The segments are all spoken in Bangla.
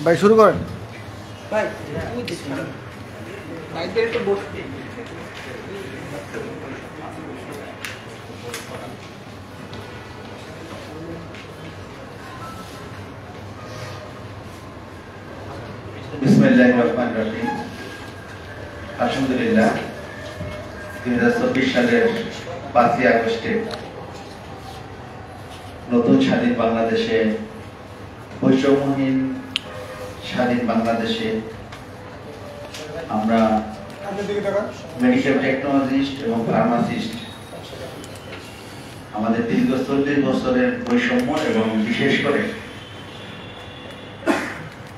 ভাই শুরু করেন। ভাই ভাইদের একটু বসতে বিসমিল্লাহির রহমানির রহিম। আলহামদুলিল্লাহ 2024 সালের 5ই আগস্টে নতুন স্বাধীন বাংলাদেশে, বৈষম্যহীন স্বাধীন বাংলাদেশে আমরা মেডিকেল টেকনোলজিস্ট এবং ফার্মাসিস্ট আমাদের দীর্ঘ 40 বছরের বৈষম্য এবং বিশেষ করে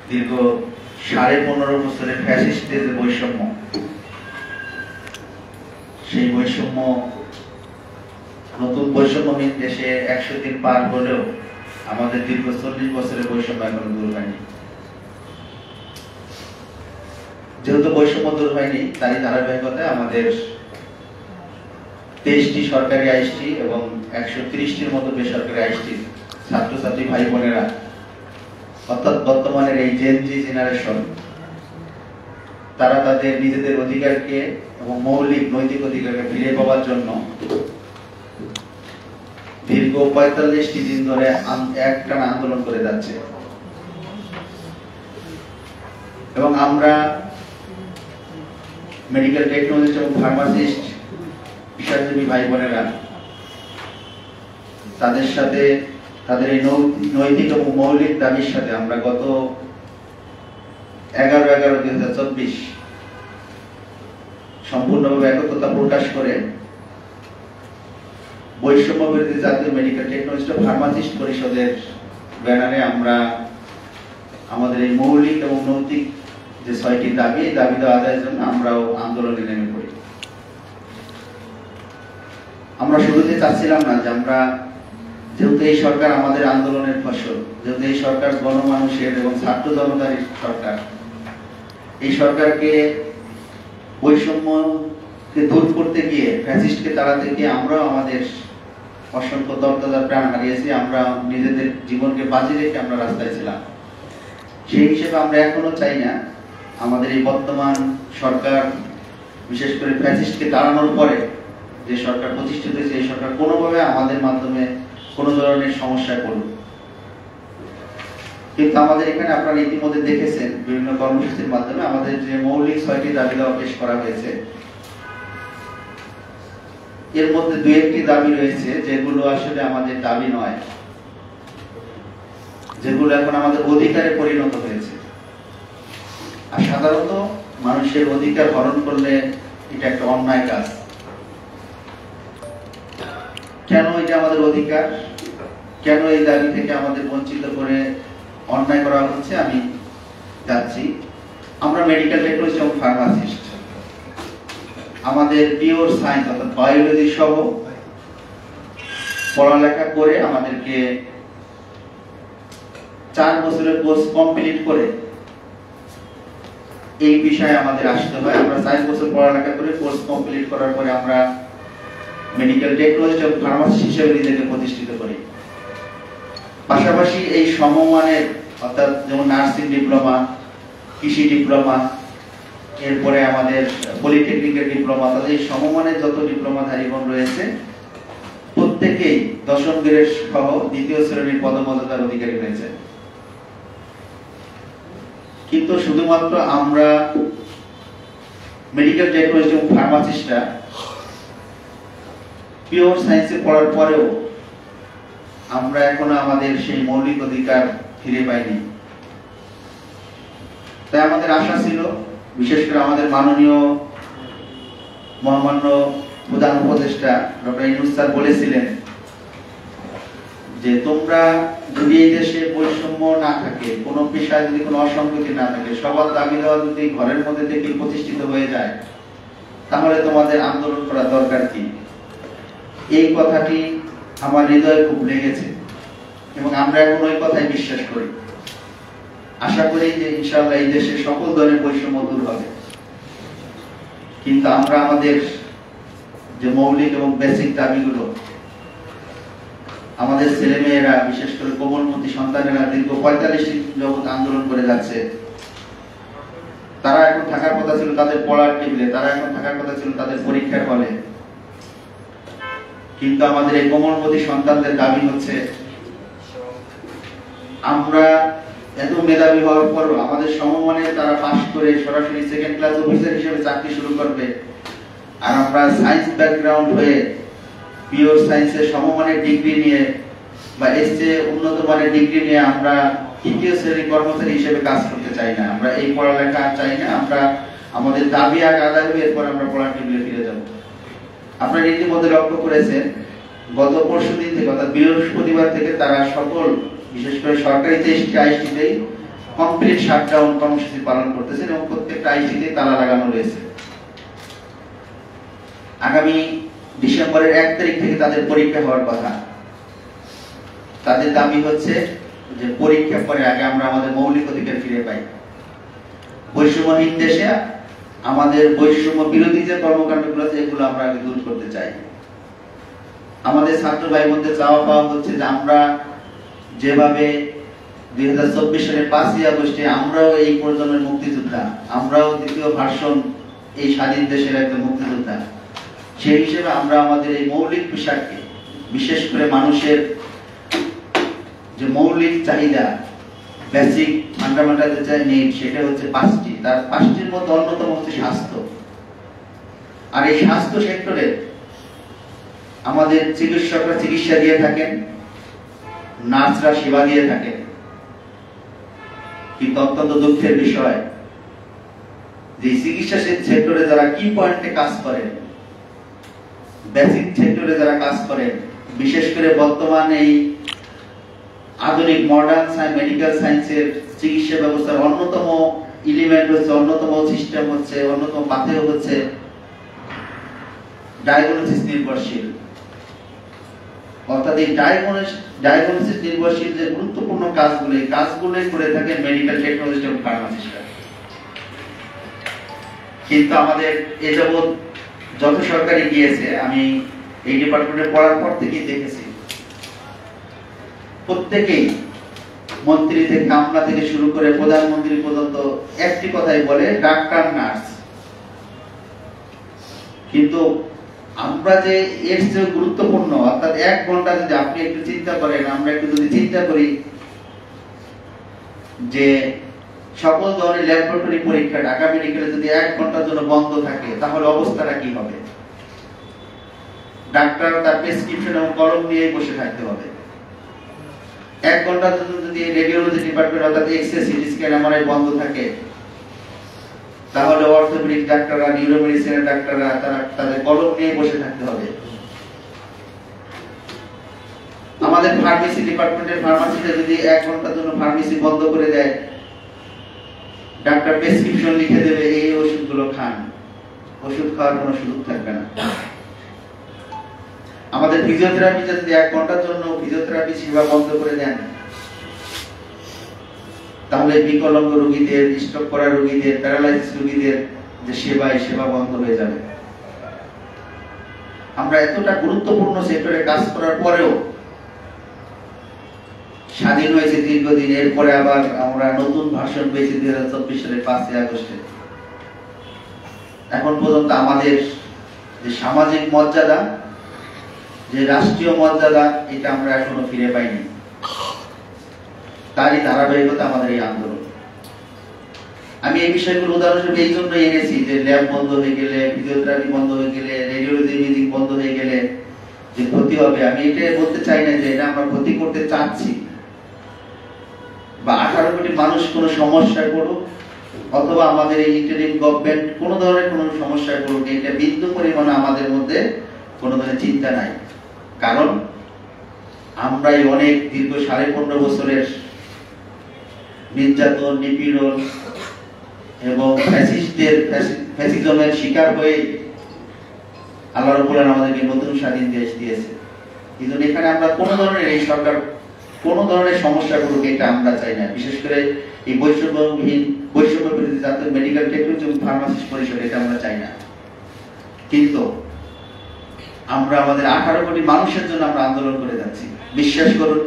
দীর্ঘ 15.5 বছরের ফ্যাসিস্টদের যে বৈষম্য, সেই বৈষম্য নতুন বৈষম্যহীন দেশে 100 দিন পার হলেও আমাদের দীর্ঘ 40 বছরের বৈষম্য এখনো দূর হয়নি। যেহেতু বৈষম্য দূর হয়নি, তারই ধারাবাহিকতায় আমাদের 23টি সরকারি আইএসটি এবং 130টির মতো বেসরকারি আইএসটি ছাত্রছাত্রী ভাই বোনেরা, অর্থাৎ বর্তমানের এই জেনজি জেনারেশন, তারা তাদের নিজেদের অধিকারকে এবং মৌলিক নৈতিক অধিকারকে ফিরে পাওয়ার জন্য দীর্ঘ 45টি দিন ধরে একটানা আন্দোলন করে যাচ্ছে। এবং আমরা মেডিকেল টেকনোলজিস্ট এবং ফার্মাসিস্ট পেশাজীবী ভাই বোনেরা তাদের সাথে, তাদের এই নৈতিক এবং মৌলিক দাবির সাথে আমরা গত 11/11/2024 সম্পূর্ণভাবে একত্রতা প্রকাশ করে বৈষম্য বিরোধী জাতীয় মেডিকেল টেকনোলজিস্ট ও ফার্মাসিস্ট পরিষদের ব্যানারে আমরা আমাদের এই মৌলিক এবং নৈতিক যে 6টি দাবি, এই দাবি আদায়ের জন্য আমরাও আন্দোলনে নেমে পড়ি। আমরা শুরুতে চাচ্ছিলাম না যে আমরা, যেহেতু এই সরকার আমাদের আন্দোলনের ফসল, যেহেতু এই সরকার গণমানুষের এবং ছাত্র জনতার সরকার, এই সরকারকে বৈষম্যকে দূর করতে গিয়ে, ফ্যাসিস্টকে তাড়াতে গিয়ে আমরাও আমাদের অসংখ্য দর্দদার প্রাণ হারিয়েছি। আমরা নিজেদের জীবনকে বাজি রেখে আমরা রাস্তায় ছিলাম। সেই হিসেবে আমরা এখনো চাই না আমাদের এই বর্তমান সরকার, বিশেষ করে ফ্যাসিস্টকে তাড়ানোর পরে যে সরকার প্রতিষ্ঠিত হয়েছে, এই সরকার কোনোভাবে আমাদের মাধ্যমে কোনো ধরনের সমস্যায় পড়ুক। কিন্তু আমাদের এখানে আপনারা ইতিমধ্যে দেখেছেন বিভিন্ন কর্মসূচির মাধ্যমে আমাদের যে মৌলিক 6টি দাবি দেওয়া পেশ করা হয়েছে, এর মধ্যে 2-1টি দাবি রয়েছে যেগুলো আসলে আমাদের দাবি নয়, যেগুলো এখন আমাদের অধিকারে পরিণত হয়েছে। আর সাধারণত মানুষের অধিকার হরণ করলে এটা একটা অন্যায় কাজ। কেন এটা আমাদের অধিকার, কেন এই দাবি থেকে আমাদের বঞ্চিত করে অন্যায় করা হচ্ছে আমি যাচ্ছি। আমরা মেডিকেল টেকনোলজি এবং ফার্মাসিস্ট, আমাদের পিওর সায়েন্স অর্থাৎ বায়োলজি সহ পড়ালেখা করে আমাদেরকে 4 বছরের কোর্স কমপ্লিট করে এই বিষয়ে আমাদের আসতে হয়। আমরা 4 বছর পড়ালেখা করে কোর্স কমপ্লিট করার পরে আমরা মেডিকেল টেকনোলজি এবং ফার্মাসিস্ট হিসেবে নিজেকে প্রতিষ্ঠিত করি। পাশাপাশি এই সমমানের, অর্থাৎ যেমন নার্সিং ডিপ্লোমা, কৃষি ডিপ্লোমা, এরপরে আমাদের পলিটেকনিকের ডিপ্লোমা, তাদের এই সমমানের যত ডিপ্লোমাধারীগণ রয়েছে প্রত্যেকেই 10ম গ্রেড সহ 2য় শ্রেণীর পদমর্যাদার অধিকারী হয়েছে। কিন্তু শুধুমাত্র আমরা মেডিকেল টেকনোলজি এবং ফার্মাসিস্টরা পিওর সায়েন্সে পড়ার পরেও আমরা এখনো আমাদের সেই মৌলিক অধিকার ফিরে পাইনি। তাই আমাদের আশা ছিল, বিশেষ করে আমাদের মাননীয় মহামান্য প্রধান উপদেষ্টা ডক্টর ইউনূস স্যার বলেছিলেন যে তোমরা যদি এই দেশে বৈষম্য না থাকে, কোনো পেশায় যদি কোনো অসঙ্গতি না থাকে, সবার দাবি দেওয়া যদি ঘরের মধ্যে থেকে প্রতিষ্ঠিত হয়ে যায়, তাহলে তোমাদের আন্দোলন করা দরকার কি? এই কথাটি আমার হৃদয়ে খুব লেগেছে এবং আমরা এখন ওই কথাই বিশ্বাস করি। আশা করি যে ইনশাআল্লাহ এই দেশে সকল ধরনের বৈষম্য দূর হবে। কিন্তু আমরা আমাদের যে মৌলিক এবং বেসিক দাবিগুলো, আমাদের ছেলেমেয়েরা বিশেষ করে কোমলমতি সন্তানেরা দীর্ঘ 45 দিন যাবত আন্দোলন করে যাচ্ছে। তারা এখন থাকার কথা ছিল তাদের পড়ার টেবিলে, তারা এখন থাকার কথা ছিল তাদের পরীক্ষার হলে, কিন্তু আমাদের এই কোমলমতি সন্তানদের দাবি হচ্ছে আমরা এত মেধাবী হওয়ার পরও আমাদের সমমানে তারা পাস করে সরাসরি সেকেন্ড ক্লাস অফিসার হিসেবে চাকরি শুরু করবে, আর আমরা সায়েন্স ব্যাকগ্রাউন্ড হয়ে পিওর সায়েন্সের সমমানের ডিগ্রি নিয়ে বা এর চেয়ে উন্নত মানের ডিগ্রি নিয়ে আমরা তৃতীয় শ্রেণীর কর্মচারী হিসেবে কাজ করতে চাই না। আমরা এই পড়ালেখা চাই না। আমরা আমাদের দাবি আগে আদায় হবে, এরপর আমরা পড়ার টেবিলে ফিরে যাব। আপনারা ইতিমধ্যে লক্ষ্য করেছেন গত পরশুদিন থেকে অর্থাৎ বৃহস্পতিবার থেকে তারা সকল বিশেষ করে সরকারি টেস্ট আইসিটিতেই কমপ্লিট শাটডাউন কর্মসূচি পালন করতেছেন এবং প্রত্যেকটা আইসিটিতে তালা লাগানো রয়েছে। আগামী ডিসেম্বরের 1 তারিখ থেকে তাদের পরীক্ষা হওয়ার কথা। তাদের দাবি হচ্ছে যে পরীক্ষা পরে আগে আমরা আমাদের মৌলিক অধিকার ফিরে পাই। বৈষম্যহীন দেশে আমাদের বৈষম্য বিরোধী যে কর্মকাণ্ডগুলো আছে এগুলো আমরা আগে দূর করতে চাই। আমাদের ছাত্র ভাই বোনদের চাওয়া পাওয়া হচ্ছে যে আমরা যেভাবে 2024 সালের 5ই আগস্টে আমরাও এই প্রজন্মের মুক্তিযোদ্ধা, আমরাও দ্বিতীয় ভার্সন এই স্বাধীন দেশের একজন মুক্তিযোদ্ধা, সেই হিসেবে আমরা আমাদের এই মৌলিক পোশাককে বিশেষ করে মানুষের যে মৌলিক চাহিদা বেসিক ফান্ডামেন্টাল যে নিড সেটা হচ্ছে 5টি, তার 5টির মধ্যে অন্যতম হচ্ছে স্বাস্থ্য। আর এই স্বাস্থ্য সেক্টরে আমাদের চিকিৎসকরা চিকিৎসা দিয়ে থাকেন, নার্সরা সেবা দিয়ে থাকেন, কিন্তু অত্যন্ত দুঃখের বিষয় যে চিকিৎসা সেক্টরে যারা কি পয়েন্টে কাজ করেন, বেসিক সেক্টরে যারা কাজ করেন, বিশেষ করে বর্তমান এই আধুনিক মডার্ন মেডিকেল সায়েন্সের চিকিৎসা ব্যবস্থার অন্যতম এলিমেন্ট হচ্ছে, অন্যতম সিস্টেম হচ্ছে, অন্যতম পাথেয় হচ্ছে ডায়াগনোসিস নির্ভরশীল। অর্থাৎ এই ডায়াগনোসিস নির্ভরশীল যে গুরুত্বপূর্ণ কাজগুলো করে থাকে মেডিকেল টেকনোলজিস্ট এবং ফার্মাসিস্টরা। কিন্তু আমাদের এ যাবৎ যত সরকারি গিয়েছে, আমি এই ডিপার্টমেন্টে পড়ার পর থেকেই দেখেছি প্রত্যেকেই মন্ত্রী থেকে আমলা থেকে শুরু করে প্রধানমন্ত্রী পর্যন্ত একটি কথাই বলে ডাক্তার নার্স। কিন্তু আমরা যে এর চেয়ে গুরুত্বপূর্ণ অর্থাৎ 1 ঘন্টা যদি আপনি একটু চিন্তা করেন, আমরা একটু যদি চিন্তা করি যে সকল ধরনের ল্যাবরেটরি পরীক্ষা ঢাকা মেডিকেলে যদি 1 ঘন্টার জন্য বন্ধ থাকে তাহলে অবস্থাটা কি হবে? ডাক্তার তার প্রেসক্রিপশন এবং কলম নিয়ে বসে থাকতে হবে। 1 ঘন্টার জন্য যদি রেডিওলজি ডিপার্টমেন্ট অর্থাৎ এক্স-রে, সিটি স্ক্যান, এমআরআই বন্ধ থাকে তাহলে অর্থোপেডিক ডাক্তাররা, নিউরোমেডিসিনের ডাক্তাররা তারা তাদের কলম নিয়ে বসে থাকতে হবে। আমাদের ফার্মেসি ডিপার্টমেন্টের ফার্মাসিতে যদি 1 ঘন্টার জন্য ফার্মেসি বন্ধ করে দেয়, ডাক্তার প্রেসক্রিপশন লিখে দেবে এই ওষুধগুলো খান, ওষুধ খাওয়ার কোনো সুযোগ থাকবে না। আমাদের ফিজিওথেরাপিতে যদি 1 ঘন্টার জন্য ফিজিওথেরাপি সেবা বন্ধ করে দেন তাহলে বিকলাঙ্গ রোগীদের, স্ট্রোক করা রোগীদের, প্যারালাইসিস রোগীদের যে সেবা বন্ধ হয়ে যাবে। আমরা এতটা গুরুত্বপূর্ণ সেক্টরে কাজ করার পরেও স্বাধীন হয়েছে দীর্ঘদিন, এরপরে আবার আমরা নতুন ভার্সন পেয়েছি 2024 সালের 5ই আগস্টে। এখন পর্যন্ত আমাদের যে সামাজিক মর্যাদা, যে রাষ্ট্রীয় মর্যাদা, এটা আমরা এখনো ফিরে পাইনি। তারই ধারাবাহিকতা আমাদের এই আন্দোলন। আমি এই বিষয়গুলো উদাহরণস্বরূপ এই জন্য এনেছি যে ল্যাব বন্ধ হয়ে গেলে, ফিজিওথেরাপি বন্ধ হয়ে গেলে, রেডিওলজি ইমেজিং বন্ধ হয়ে গেলে যে ক্ষতি হবে, আমি এটা বলতে চাই না যে এটা আমরা ক্ষতি করতে চাচ্ছি বা 18 কোটি মানুষ কোনো সমস্যায় পড়ুক অথবা আমাদের এই ইন্টারিম গভর্নমেন্ট কোনো ধরনের কোনো সমস্যায় পড়ুক, এটা বিন্দু পরিমাণে আমাদের মধ্যে কোনো ধরনের চিন্তা নাই। কারণ আমরাই অনেক দীর্ঘ 15.5 বছরের নির্যাতন, নিপীড়ন এবং ফ্যাসিজমের শিকার হয়ে আল্লাহ রাব্বুল আলামিন আমাদেরকে নতুন স্বাধীন দেশ দিয়েছে। কিন্তু এখানে আমরা কোনো ধরনের এই সরকার কোনো ধরনের সমস্যা করুক এটা আমরা চাই না। বিশেষ করে এই বৈষম্য বিরোধী জাতীয় মেডিকেল টেকনোলজি এবং ফার্মাসিস্ট পরিষদ, এটা আমরা চাই না। কিন্তু আমরা আমাদের 18 কোটি মানুষের জন্য আমরা আন্দোলন করে যাচ্ছি। বিশ্বাস করুন,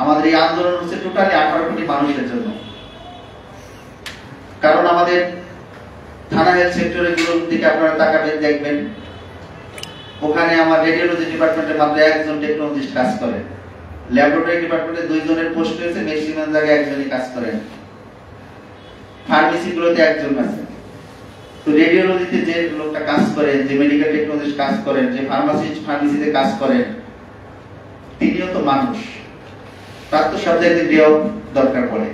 আমাদের এই আন্দোলন হচ্ছে টোটালি 18 কোটি মানুষের জন্য। কারণ আমাদের থানা হেলথ সেক্টরের গুলোর দিকে আপনারা তাকাবেন, দেখবেন ওখানে আমার রেডিওলজি ডিপার্টমেন্টে মাত্র একজন টেকনোলজিস্ট কাজ করেন, ল্যাবরেটরি ডিপার্টমেন্টে 2 জনের পোস্ট হয়েছে, ম্যাক্সিমাম জায়গায় একজনই কাজ করেন, ফার্মেসি গুলোতে একজন আছে। তো রেডিওলজিতে যে লোকটা কাজ করেন, যে মেডিকেল টেকনোলজিস্ট কাজ করেন, যে ফার্মেসিতে কাজ করেন, তিনিও তো মানুষ, তার তো সব জায়গায় ডে অফ দরকার পড়ে,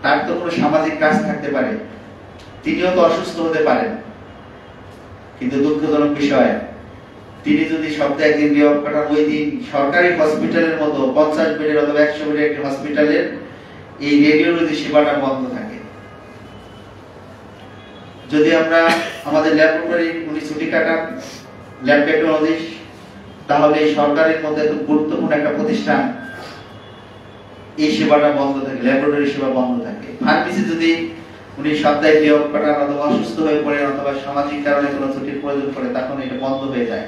তার তো কোনো সামাজিক কাজ থাকতে পারে, তিনিও তো অসুস্থ হতে পারেন। কিন্তু দুঃখজনক বিষয়, তিনি যদি সপ্তাহে একদিন ডে অফ কাটান, ওই দিন সরকারি হসপিটালের মতো 50 বেডের অথবা 100 বেডের একটি হসপিটালের এই রেডিওলজি সেবাটা বন্ধ থাকে। যদি আমরা আমাদের ল্যাবরেটরি উনি ছুটি কাটান, ল্যাব টেকনোলজিস্ট, তাহলে এই সরকারের মধ্যে এত গুরুত্বপূর্ণ একটা প্রতিষ্ঠান এই সেবাটা বন্ধ থাকে, ল্যাবরেটরি সেবা বন্ধ থাকে। ফার্মেসি যদি উনি সপ্তাহে ডে অফ কাটান অথবা অসুস্থ হয়ে পড়েন অথবা সামাজিক কারণে কোনো ছুটির প্রয়োজন পড়ে, তখন এটা বন্ধ হয়ে যায়।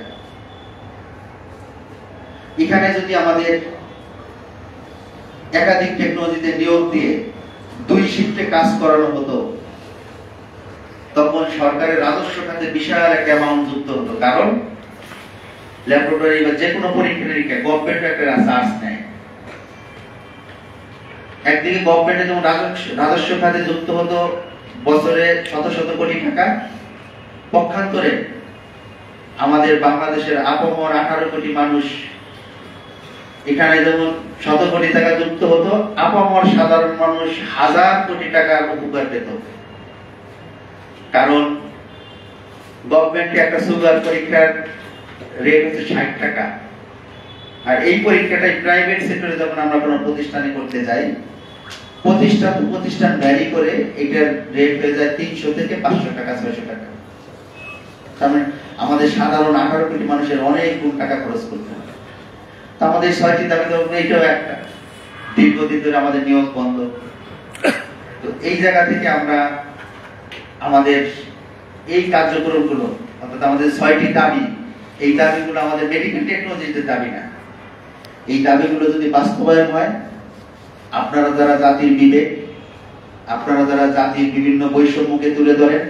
এখানে যদি আমাদের একাধিক টেকনোলজিতে নিয়োগ দিয়ে 2 শিফটে কাজ করানো হতো, তখন সরকারের রাজস্ব খাতে বিশাল একটা অ্যামাউন্ট যুক্ত হতো। কারণ ল্যাবরেটরি বা যে কোনো পরীক্ষা নিরীক্ষা গভর্নমেন্ট একটা চার্জ নেয়। একদিকে গভর্নমেন্টে যেমন রাজস্ব খাতে যুক্ত হতো বছরে শত শত কোটি টাকা, পক্ষান্তরে আমাদের বাংলাদেশের আপামর 18 কোটি মানুষ, এখানে যেমন শত কোটি টাকা যুক্ত হতো, আপামর সাধারণ মানুষ হাজার কোটি টাকার উপকার পেত। কারণ গভর্নমেন্টে একটা সুগার পরীক্ষার রেট হচ্ছে 60 টাকা, আর এই পরীক্ষাটাই প্রাইভেট সেক্টরে যখন আমরা কোনো প্রতিষ্ঠানে করতে যাই, প্রতিষ্ঠান ভ্যারি করে এটার রেট হয়ে যায় 300 থেকে 500 টাকা, 600 টাকা। তার মানে আমাদের সাধারণ 18 কোটি মানুষের অনেক গুণ টাকা খরচ করতে হয়। তো আমাদের 6টি দাবি তো এইটাও একটা, দীর্ঘদিন ধরে আমাদের নিয়োগ বন্ধ। তো এই জায়গা থেকে আমরা আমাদের এই কার্যক্রমগুলো, অর্থাৎ আমাদের 6টি দাবি, এই দাবিগুলো আমাদের মেডিকেল টেকনোলজিদের দাবি না। এই দাবিগুলো যদি বাস্তবায়ন হয়, আপনারা যারা জাতির বিবেক, আপনারা যারা জাতির বিভিন্ন বৈষম্যকে তুলে ধরেন,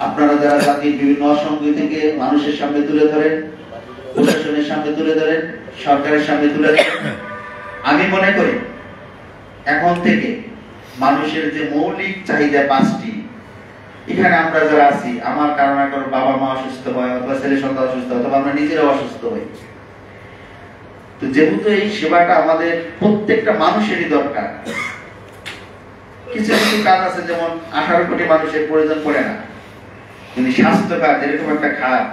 আপনারা যারা জাতির বিভিন্ন অসঙ্গতিকে মানুষের সামনে তুলে ধরেন, প্রশাসনের সামনে তুলে ধরেন, সরকারের সামনে তুলে ধরেন, আমি মনে করি এখন থেকে মানুষের যে মৌলিক চাহিদা 5টি, এখানে আমরা যারা আছি, আমার কারণ না কারণ বাবা মা অসুস্থ হয় অথবা ছেলে সন্তান অসুস্থ হয় অথবা আমরা নিজেরাও অসুস্থ হই, তো যেহেতু এই সেবাটা আমাদের প্রত্যেকটা মানুষেরই দরকার। কিছু কিছু কাজ আছে যেমন 18 কোটি মানুষের প্রয়োজন পড়ে না, কিন্তু স্বাস্থ্য কাজ এরকম একটা খাত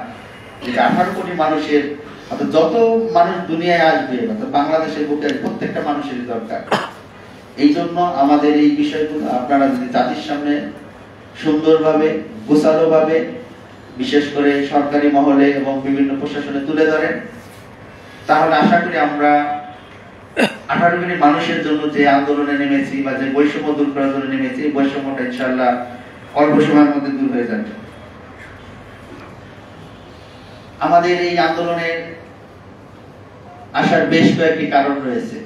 যেটা 18 কোটি মানুষের, অর্থাৎ যত মানুষ দুনিয়ায় আসবে অর্থাৎ বাংলাদেশের বুকে প্রত্যেকটা মানুষেরই দরকার। এই জন্য আমাদের এই বিষয়গুলো আপনারা যদি জাতির সামনে সুন্দরভাবে, গোছালোভাবে, বিশেষ করে সরকারি মহলে এবং বিভিন্ন প্রশাসনে তুলে ধরেন, তাহলে আশা করি আমরা 18 কোটি মানুষের জন্য যে আন্দোলনে নেমেছি বা যে বৈষম্য দূর করার জন্য নেমেছি, বৈষম্যটা ইনশাআল্লাহ অল্প সময়ের মধ্যে দূর হয়ে যাবে। আমাদের এই আন্দোলনে আসার বেশ কয়েকটি কারণ রয়েছে।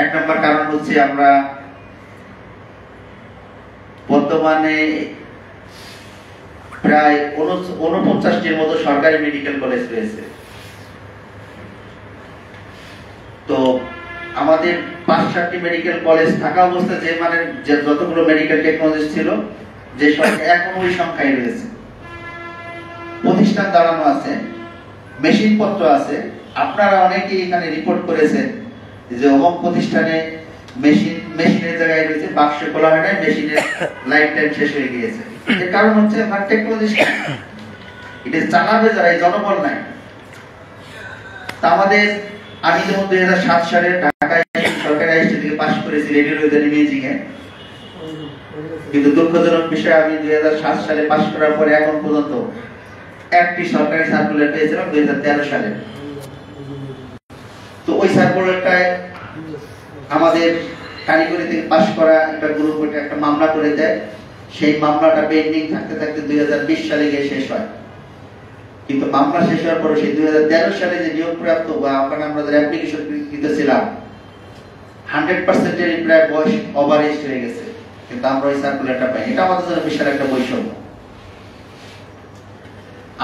1 নম্বর কারণ হচ্ছে আমরা বর্তমানে প্রায় 49টির মতো সরকারি মেডিকেল কলেজ রয়েছে। তো আমাদের 5-7টি মেডিকেল কলেজ থাকা অবস্থায় যে মানে যতগুলো মেডিকেল টেকনোলজি ছিল, যে সংখ্যা এখন ওই সংখ্যায় রয়েছে। প্রতিষ্ঠান দাঁড়ানো আছে, মেশিন পত্র আছে। আপনারা অনেকেই এখানে রিপোর্ট করেছেন যে অমুক প্রতিষ্ঠানে মেশিনের জায়গায় রয়েছে, বাক্স খোলা হয় না, মেশিনের লাইফ টাইম শেষ হয়ে গিয়েছে। এর কারণ হচ্ছে আমার টেকনোলজি এটা চালাবে যারা, এই জনবল নাই। তা আমাদের, আমি যেমন 2007 সালে ঢাকায় সরকারি আইএসটি থেকে পাশ করেছি রেডিওলজি ইমেজিং এ, কিন্তু দুঃখজনক বিষয় আমি 2007 সালে পাশ করার পরে এখন পর্যন্ত একটি সরকারি সার্কুলার পেয়েছিলাম 2013 সালে। তো ওই সার্কুলারটায় আমাদের কারিগরি থেকে পাশ করা একটা গ্রুপ একটা মামলা করে দেয়। সেই মামলাটা পেন্ডিং থাকতে থাকতে 2020 সালে গিয়ে শেষ হয়। কিন্তু মামলা শেষ হওয়ার পরে সেই 2013 সালে যে নিয়োগপ্রাপ্ত বা ওখানে আমরা যারা অ্যাপ্লিকেশন দিতেছিলাম 100% এর প্রায় বয়স ওভার এজ হয়ে গেছে, কিন্তু আমরা ওই সার্কুলারটা পাই। এটা আমাদের জন্য বিশাল একটা বৈষম্য।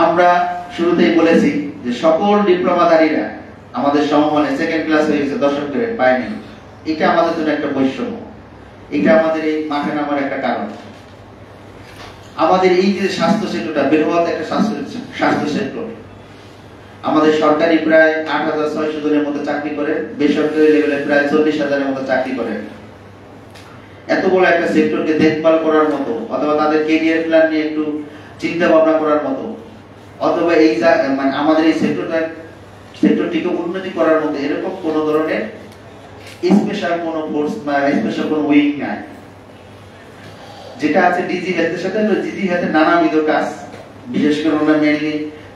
আমরা শুরুতেই বলেছি যে সকল ডিপ্লোমাধারীরা আমাদের সমমানে সেকেন্ড ক্লাস হয়ে গেছে, দশম গ্রেড পায়নি। এটা আমাদের জন্য একটা বৈষম্য, এটা আমাদের এই মাঠে নামার একটা কারণ। আমাদের এই যে স্বাস্থ্য সেক্টরটা বৃহৎ একটা স্বাস্থ্য সেক্টর, আমাদের সরকারি প্রায় 8,600 জনের মতো চাকরি করে, বেসরকারি লেভেলে প্রায় 40,000-এর মতো চাকরি করে। এত বড় একটা সেক্টরকে দেখভাল করার মতো অথবা তাদের ক্যারিয়ার প্ল্যান নিয়ে একটু চিন্তা ভাবনা করার মতো অথবা এই মানে আমাদের এই সেক্টরটিকে উন্নতি করার মতো এরকম কোন ধরনের স্পেশাল কোন ফোর্স বা স্পেশাল কোন উইং নাই। যেটা আছে ডিজি হেলথের সাথে, ডিজি হেলথের নানাবিধ কাজ, বিশেষ করে আমরা মেইনলি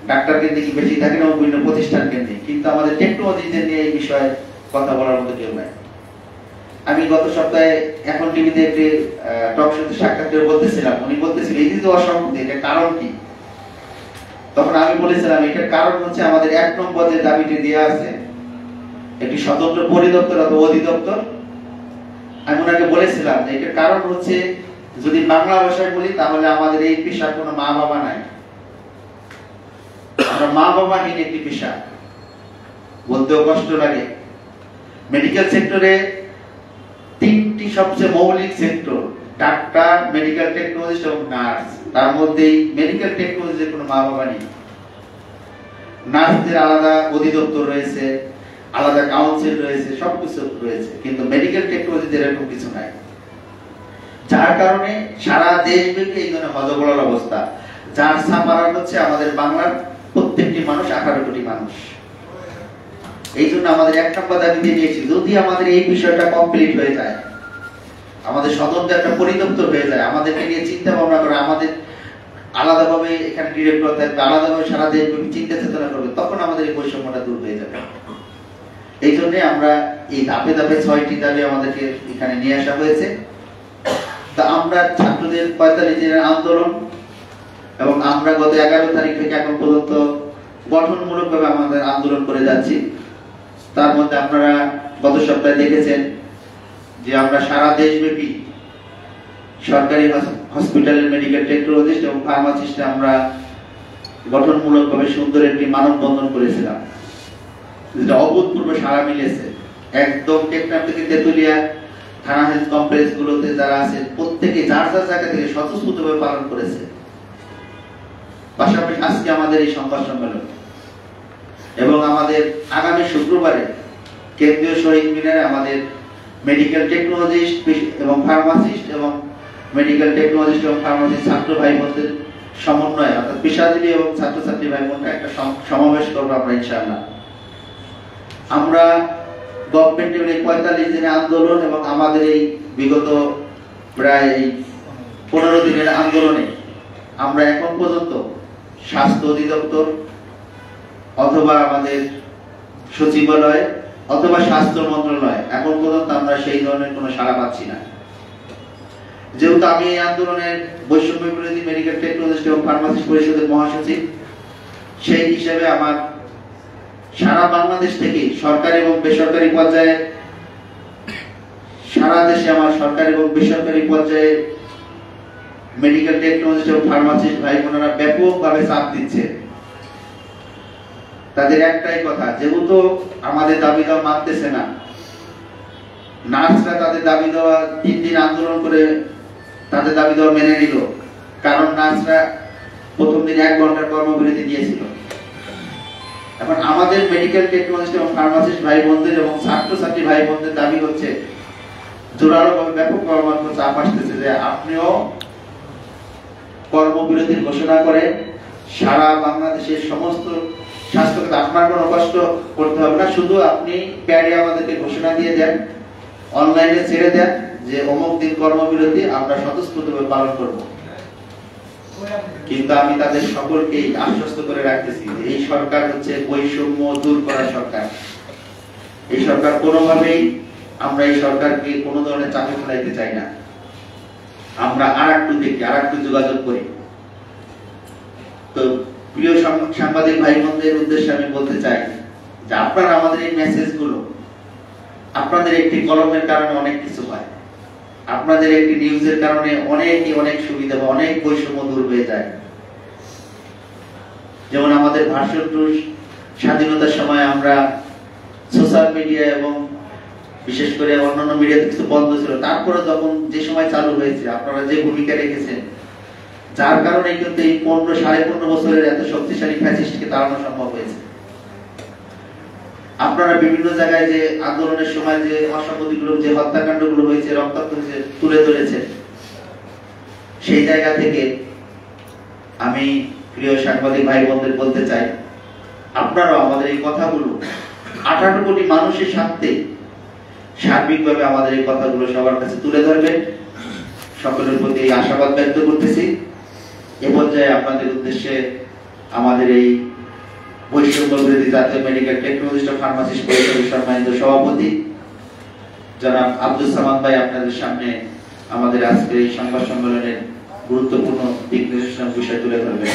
ডাক্তার কেন্দ্রিক বেশি থাকে না, বিভিন্ন প্রতিষ্ঠান কেন্দ্রিক, কিন্তু আমাদের টেকনোলজিদের নিয়ে এই বিষয়ে কথা বলার মতো কেউ নাই। আমি গত সপ্তাহে এখন টিভিতে একটি টক শোতে সাক্ষাৎকারে বলতেছিলাম, উনি বলতেছিলেন এই যে অসংখ্য, এটা কারণ কি? তখন আমি বলেছিলাম এটার কারণ হচ্ছে আমাদের 1 নম্বর যে দাবিটি দেওয়া আছে একটি স্বতন্ত্র পরিদপ্তর অথবা অধিদপ্তর। আমি ওনাকে বলেছিলাম যে এটার কারণ হচ্ছে, যদি বাংলা ভাষায় বলি তাহলে আমাদের এই পেশার কোনো মা বাবা নাই, আমরা মা বাবাহীন একটি পেশা, বলতেও কষ্ট লাগে। মেডিকেল সেক্টরে 3টি সবচেয়ে মৌলিক সেক্টর, ডাক্তার, মেডিকেল টেকনোলজিস্ট এবং নার্স। তার মধ্যে মেডিকেল টেকনোলজির কোনো মা বাবা নেই। নার্সদের আলাদা অধিদপ্তর রয়েছে, আলাদা কাউন্সিল রয়েছে, সবকিছু রয়েছে, কিন্তু মেডিকেল টেকনোলজিতে এরকম কিছু নাই। যার কারণে সারা দেশব্যাপী এই ধরনের হযবরল অবস্থা, যার সাফারার হচ্ছে আমাদের বাংলার প্রত্যেকটি মানুষ, 18 কোটি মানুষ। এই জন্য আমাদের 1 নম্বর দাবি দিয়ে দিয়েছি, যদি আমাদের এই বিষয়টা কমপ্লিট হয়ে যায়, আমাদের স্বতন্ত্র একটা পরিদপ্তর হয়ে যায়, আমাদেরকে নিয়ে চিন্তা ভাবনা করে, আমাদের আলাদাভাবে এখানে ডিরেক্টর থাকবে, আলাদাভাবে সারা দেশব্যাপী চিন্তা চেতনা করবে, তখন আমাদের এই বৈষম্যটা দূর হয়ে যাবে। এই জন্য আমরা এই ধাপে ধাপে 6টি দাবি আমাদেরকে এখানে নিয়ে আসা হয়েছে। তা আমরা ছাত্রদের 45 দিনের আন্দোলন এবং আমরা গত 11 তারিখ থেকে এখন পর্যন্ত গঠনমূলকভাবে আমাদের আন্দোলন করে যাচ্ছি। তার মধ্যে আপনারা গত সপ্তাহে দেখেছেন যে আমরা সারা দেশব্যাপী সরকারি হসপিটালের মেডিকেল টেকনোলজিস্ট এবং ফার্মাসিস্ট আমরা গঠনমূলকভাবে সুন্দর একটি মানববন্ধন করেছিলাম, যেটা অভূতপূর্ব সাড়া মিলেছে। একদম টেকনাফ থেকে তেতুলিয়া থানা হেলথ কমপ্লেক্স গুলোতে যারা আছে প্রত্যেকে যার যার জায়গা থেকে স্বতঃস্ফূর্তভাবে পালন করেছে। পাশাপাশি আজকে আমাদের এই সংবাদ সম্মেলন এবং আমাদের আগামী শুক্রবারে কেন্দ্রীয় শহীদ মিনারে আমাদের মেডিকেল টেকনোলজিস্ট এবং ফার্মাসিস্ট এবং মেডিকেল টেকনোলজিস্ট এবং ফার্মাসিস্ট ছাত্র ভাই বোনদের সমন্বয়ে অর্থাৎ পেশাজীবী এবং ছাত্রছাত্রী ভাই বোনরা একটা সমাবেশ করবো আমরা ইনশাআল্লাহ। আমরা গভর্নমেন্টের এই 45 দিনের আন্দোলন এবং আমাদের এই বিগত প্রায় 15 দিনের আন্দোলনে আমরা এখন পর্যন্ত স্বাস্থ্য অধিদপ্তর অথবা আমাদের সচিবালয় অথবা স্বাস্থ্য মন্ত্রণালয় এখন পর্যন্ত আমরা সেই ধরনের কোনো সাড়া পাচ্ছি না। যেহেতু আমি এই আন্দোলনের বৈষম্য বিরোধী মেডিকেল টেকনোলজিস্ট এবং ফার্মাসিস্ট পরিষদের মহাসচিব, সেই হিসেবে আমার সারা বাংলাদেশ থেকে সরকারি এবং বেসরকারি পর্যায়ে, সারা দেশে আমার সরকারি এবং বেসরকারি পর্যায়ে মেডিকেল টেকনোলজিস্ট এবং ফার্মাসিস্ট ভাই বোনেরা ব্যাপকভাবে চাপ দিচ্ছে। তাদের একটাই কথা, যেহেতু আমাদের দাবি দেওয়া মানতেছে না, নার্সরা তাদের দাবি দেওয়া 3 দিন আন্দোলন করে তাদের দাবি দেওয়া মেনে নিল, কারণ নার্সরা প্রথম দিন 1 ঘন্টার কর্মবিরতি দিয়েছিল। এখন আমাদের মেডিকেল টেকনোলজিস্ট এবং ফার্মাসিস্ট ভাই বোনদের এবং ছাত্রছাত্রী ভাই বোনদের দাবি হচ্ছে, জোরালোভাবে ব্যাপক কর্মরত চাপ আসতেছে যে আপনিও কর্মবিরতির ঘোষণা করে সারা বাংলাদেশের সমস্ত স্বাস্থ্যকে আপনার কোনো কষ্ট করতে হবে না, শুধু আপনি প্যাডে আমাদেরকে ঘোষণা দিয়ে দেন, অনলাইনে ছেড়ে দেন যে অমুক দিন কর্মবিরতি আমরা স্বতঃস্ফূর্তভাবে পালন করব। কিন্তু আমি তাদের সকলকেই আশ্বস্ত করে রাখতেছি যে এই সরকার হচ্ছে বৈষম্য দূর করার সরকার। এই সরকার কোনোভাবেই, আমরা এই সরকারকে কোনো ধরনের চাপে ফেলাইতে চাই না। আমরা আরেকটু দেখি, আরেকটু যোগাযোগ করি। তো প্রিয় সাংবাদিক ভাই বোনদের উদ্দেশ্যে আমি বলতে চাই যে আপনারা আমাদের এই মেসেজগুলো, আপনাদের একটি কলমের কারণে অনেক কিছু হয়, আপনাদের একটি নিউজের কারণে অনেক সুবিধা বা অনেক বৈষম্য দূর হয়ে যায়। যেমন আমাদের ভার্সন টু স্বাধীনতার সময় আমরা সোশ্যাল মিডিয়া এবং বিশেষ করে অন্যান্য মিডিয়াতে কিছু বন্ধ ছিল, তারপরে যখন যে সময় চালু হয়েছে আপনারা যে ভূমিকা রেখেছেন, যার কারণে কিন্তু এই 15-15.5 বছরের এত শক্তিশালী ফ্যাসিস্টকে তাড়ানো সম্ভব হয়েছে। আপনারা বিভিন্ন জায়গায় যে আন্দোলনের সময় যে অসংগতিগুলো, যে হত্যাকাণ্ডগুলো হয়েছে, রক্তাক্ত হয়েছে, তুলে ধরেছে। সেই জায়গা থেকে আমি প্রিয় সাংবাদিক ভাই বোনদের বলতে চাই, আপনারাও আমাদের এই কথাগুলো 18 কোটি মানুষের সাথে সার্বিকভাবে আমাদের এই কথাগুলো সবার কাছে তুলে ধরবেন। সকলের প্রতি আশাবাদ ব্যক্ত করতেছি। এ পর্যায়ে আপনাদের উদ্দেশ্যে আমাদের এই বৈষম্য বিরোধী জাতীয় মেডিকেল টেকনোলজিস্ট ও ফার্মাসিস্ট পরিষদের সম্মানিত সভাপতি জনাব আব্দুল সামাদ ভাই আপনাদের সামনে আমাদের আজকের এই সংবাদ সম্মেলনের গুরুত্বপূর্ণ দিক নির্দেশনা বিষয় তুলে ধরবেন।